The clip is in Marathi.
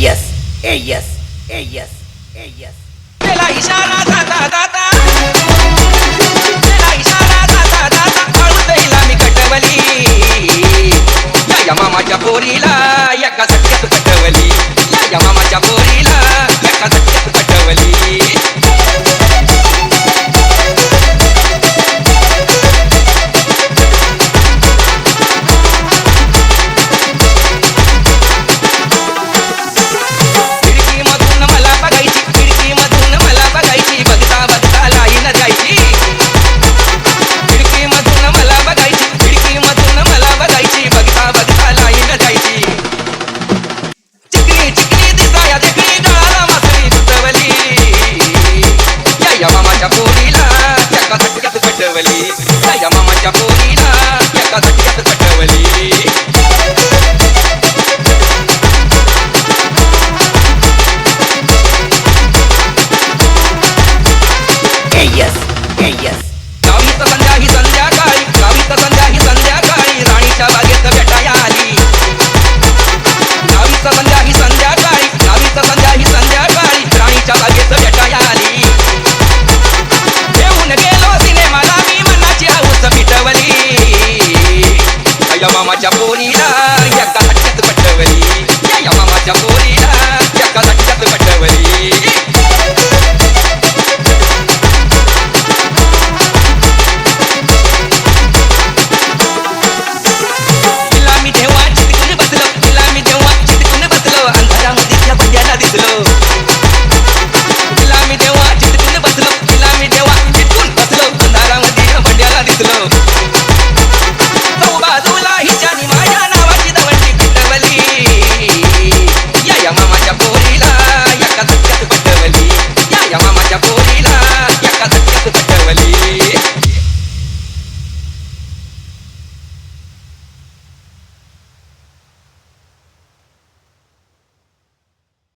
yes, yes, yes, yes. तेला इशारा दाता दाता तेला इशारा दाता दाता कळूदैला मी कटवली या मामाच्या पोरीला एका झटक्यात कटवली या मामाच्या पोरीला एका झटक्यात कटवली या मामाच्या पोरीला एका झटक्यात कटवली Yes, yes. गावीत संध्या ही संध्याकाळी गावीत संध्या ही संध्याकाळी राणीच्या बागेत भेटाया आली गावीत संध्या ही संध्याकाळी गावीत संध्या ही संध्याकाळी राणीच्या बागेत भेटाया आली घेऊन गेलो सिनेमाला मी मनाची हौस मिटवली या मामाच्या पोरीला एका झटक्यात पटवली या मामाच्या पोरीला एका झटक्यात पटवली दिसलो